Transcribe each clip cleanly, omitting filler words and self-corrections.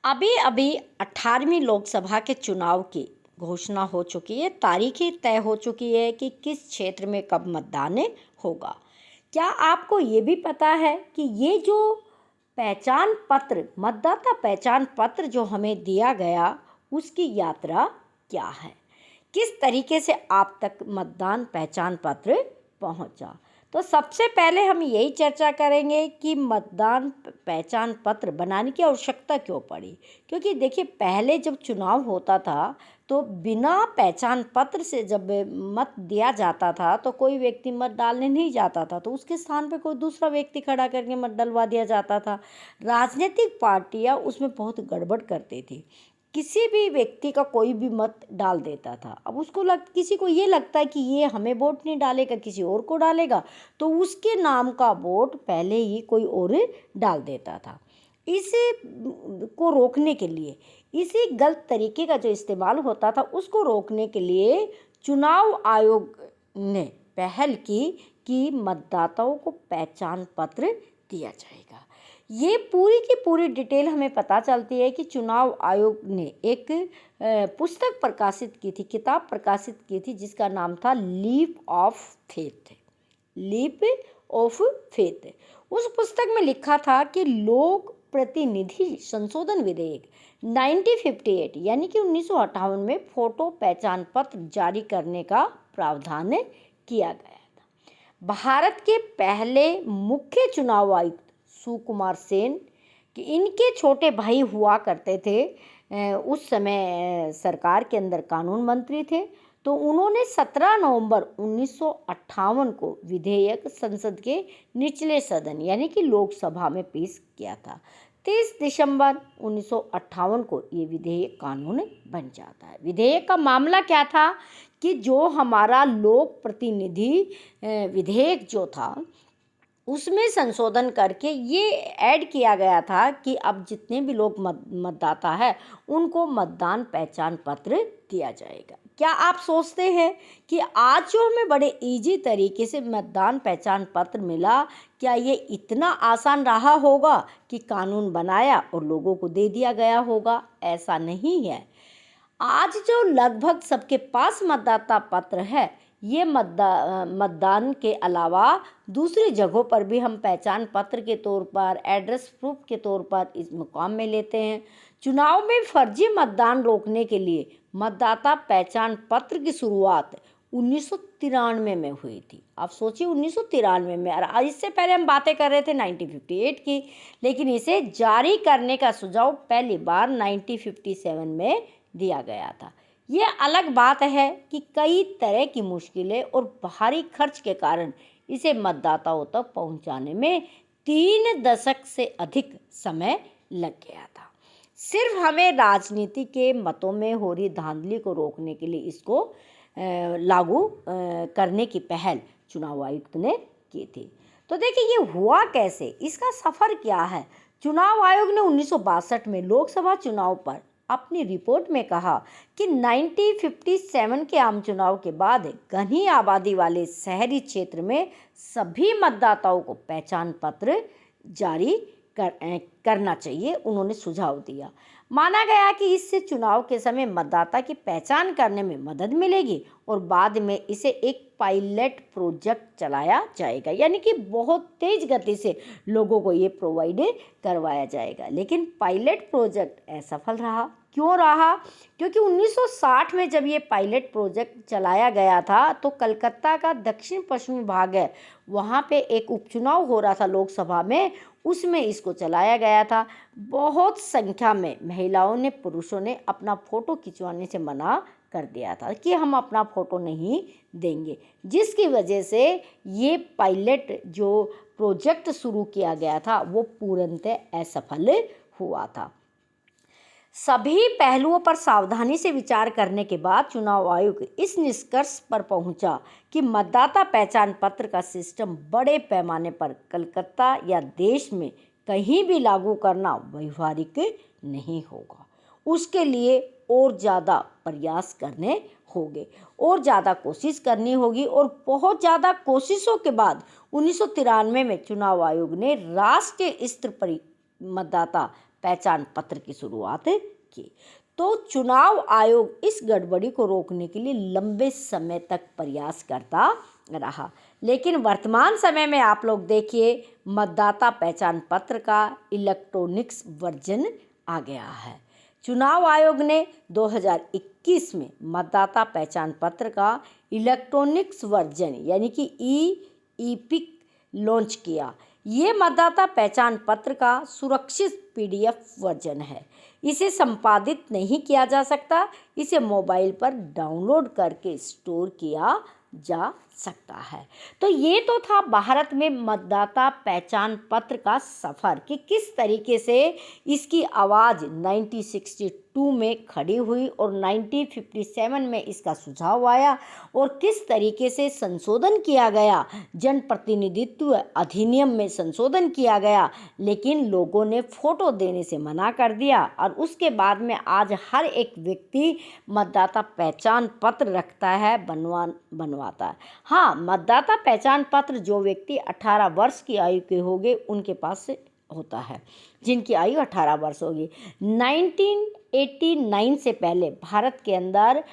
अभी अभी 18वीं लोकसभा के चुनाव की घोषणा हो चुकी है। तारीखें तय हो चुकी है कि किस क्षेत्र में कब मतदान होगा। क्या आपको ये भी पता है कि ये जो पहचान पत्र, मतदाता पहचान पत्र जो हमें दिया गया, उसकी यात्रा क्या है? किस तरीके से आप तक मतदान पहचान पत्र पहुंचा? तो सबसे पहले हम यही चर्चा करेंगे कि मतदान पहचान पत्र बनाने की आवश्यकता क्यों पड़ी। क्योंकि देखिए, पहले जब चुनाव होता था तो बिना पहचान पत्र से जब मत दिया जाता था तो कोई व्यक्ति मत डालने नहीं जाता था, तो उसके स्थान पे कोई दूसरा व्यक्ति खड़ा करके मत डलवा दिया जाता था। राजनीतिक पार्टियां उसमें बहुत गड़बड़ करती थी। किसी भी व्यक्ति का कोई भी मत डाल देता था। अब उसको किसी को ये लगता है कि ये हमें वोट नहीं डालेगा, किसी और को डालेगा, तो उसके नाम का वोट पहले ही कोई और डाल देता था। इसे को रोकने के लिए, इसी गलत तरीके का जो इस्तेमाल होता था, उसको रोकने के लिए चुनाव आयोग ने पहल की कि मतदाताओं को पहचान पत्र दिया जाएगा। ये पूरी की पूरी डिटेल हमें पता चलती है कि चुनाव आयोग ने एक पुस्तक प्रकाशित की थी, किताब प्रकाशित की थी, जिसका नाम था leap of faith. Leap of faith. उस पुस्तक में लिखा था कि लोक प्रतिनिधि संशोधन विधेयक 1958 यानी कि 1958 में फोटो पहचान पत्र जारी करने का प्रावधान किया गया था। भारत के पहले मुख्य चुनाव आयुक्त सुकुमार सेन कि इनके छोटे भाई हुआ करते थे, उस समय सरकार के अंदर कानून मंत्री थे। तो उन्होंने 17 नवंबर 1958 को विधेयक संसद के निचले सदन यानी कि लोकसभा में पेश किया था। 30 दिसंबर 1958 को ये विधेयक कानून बन जाता है। विधेयक का मामला क्या था कि जो हमारा लोक प्रतिनिधि विधेयक जो था, उसमें संशोधन करके ये ऐड किया गया था कि अब जितने भी लोग मतदाता है उनको मतदान पहचान पत्र दिया जाएगा। क्या आप सोचते हैं कि आज जो हमें बड़े इजी तरीके से मतदान पहचान पत्र मिला, क्या ये इतना आसान रहा होगा कि कानून बनाया और लोगों को दे दिया गया होगा? ऐसा नहीं है। आज जो लगभग सबके पास मतदाता पत्र है, ये मतदान के अलावा दूसरी जगहों पर भी हम पहचान पत्र के तौर पर, एड्रेस प्रूफ के तौर पर इस मुकाम में लेते हैं। चुनाव में फर्जी मतदान रोकने के लिए मतदाता पहचान पत्र की शुरुआत 1993 में हुई थी। आप सोचिए, 1993 में, और इससे पहले हम बातें कर रहे थे 1958 की, लेकिन इसे जारी करने का सुझाव पहली बार 1957 में दिया गया था। ये अलग बात है कि कई तरह की मुश्किलें और भारी खर्च के कारण इसे मतदाताओं तक पहुंचाने में 3 दशक से अधिक समय लग गया था। सिर्फ हमें राजनीति के मतों में हो रही धांधली को रोकने के लिए इसको लागू करने की पहल चुनाव आयुक्त ने की थी। तो देखिए, ये हुआ कैसे, इसका सफ़र क्या है। चुनाव आयोग ने 1962 में लोकसभा चुनाव पर अपनी रिपोर्ट में कहा कि 1957 के आम चुनाव के बाद घनी आबादी वाले शहरी क्षेत्र में सभी मतदाताओं को पहचान पत्र जारी करना चाहिए। उन्होंने सुझाव दिया। माना गया कि इससे चुनाव के समय मतदाता की पहचान करने में मदद मिलेगी और बाद में इसे एक पायलट प्रोजेक्ट चलाया जाएगा, यानी कि बहुत तेज गति से लोगों को ये प्रोवाइड करवाया जाएगा। लेकिन पायलट प्रोजेक्ट असफल रहा। क्यों रहा? क्योंकि 1960 में जब ये पायलट प्रोजेक्ट चलाया गया था तो कलकत्ता का दक्षिण पश्चिमी भाग है, वहाँ पे एक उपचुनाव हो रहा था लोकसभा में, उसमें इसको चलाया गया था। बहुत संख्या में महिलाओं ने, पुरुषों ने अपना फ़ोटो खिंचवाने से मना कर दिया था कि हम अपना फ़ोटो नहीं देंगे, जिसकी वजह से ये पायलट जो प्रोजेक्ट शुरू किया गया था वो पूर्णतः असफल हुआ था। सभी पहलुओं पर सावधानी से विचार करने के बाद चुनाव आयोग इस निष्कर्ष पर पहुंचा कि मतदाता पहचान पत्र का सिस्टम बड़े पैमाने पर कलकत्ता या देश में कहीं भी लागू करना व्यवहारिक नहीं होगा। उसके लिए और ज़्यादा प्रयास करने होंगे और ज़्यादा कोशिश करनी होगी। और बहुत ज़्यादा कोशिशों के बाद 1993 में चुनाव आयोग ने राष्ट्रीय स्तर पर मतदाता पहचान पत्र की शुरुआत की। तो चुनाव आयोग इस गड़बड़ी को रोकने के लिए लंबे समय तक प्रयास करता रहा, लेकिन वर्तमान समय में आप लोग देखिए मतदाता पहचान पत्र का इलेक्ट्रॉनिक्स वर्जन आ गया है। चुनाव आयोग ने 2021 में मतदाता पहचान पत्र का इलेक्ट्रॉनिक्स वर्जन यानी कि ई-इपिक लॉन्च किया। ये मतदाता पहचान पत्र का सुरक्षित PDF वर्जन है। इसे संपादित नहीं किया जा सकता, इसे मोबाइल पर डाउनलोड करके स्टोर किया जा सकता है। तो ये तो था भारत में मतदाता पहचान पत्र का सफ़र कि किस तरीके से इसकी आवाज़ 1962 में खड़ी हुई और 1957 में इसका सुझाव आया और किस तरीके से संशोधन किया गया, जनप्रतिनिधित्व अधिनियम में संशोधन किया गया, लेकिन लोगों ने फ़ोटो देने से मना कर दिया और उसके बाद में आज हर एक व्यक्ति मतदाता पहचान पत्र रखता है, बनवाता है। हाँ, मतदाता पहचान पत्र जो व्यक्ति 18 वर्ष की आयु के होंगे उनके पास से होता है, जिनकी आयु 18 वर्ष होगी। 1989 से पहले भारत के अंदर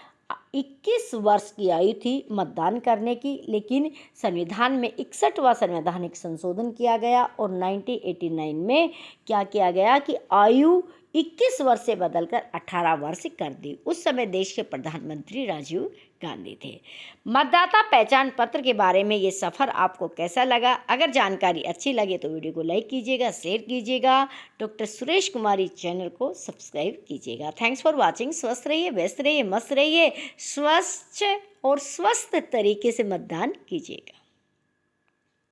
21 वर्ष की आयु थी मतदान करने की, लेकिन संविधान में 61वां संवैधानिक संशोधन किया गया और 1989 में क्या किया गया कि आयु 21 वर्ष से बदलकर 18 वर्ष कर दी। उस समय देश के प्रधानमंत्री राजीव गांधी थे। मतदाता पहचान पत्र के बारे में ये सफ़र आपको कैसा लगा? अगर जानकारी अच्छी लगे तो वीडियो को लाइक कीजिएगा, शेयर कीजिएगा। डॉक्टर सुरेश कुमारी चैनल को सब्सक्राइब कीजिएगा। Thanks for watching. स्वस्थ रहिए, व्यस्त रहिए, मस्त रहिए, स्वच्छ और स्वस्थ तरीके से मतदान कीजिएगा।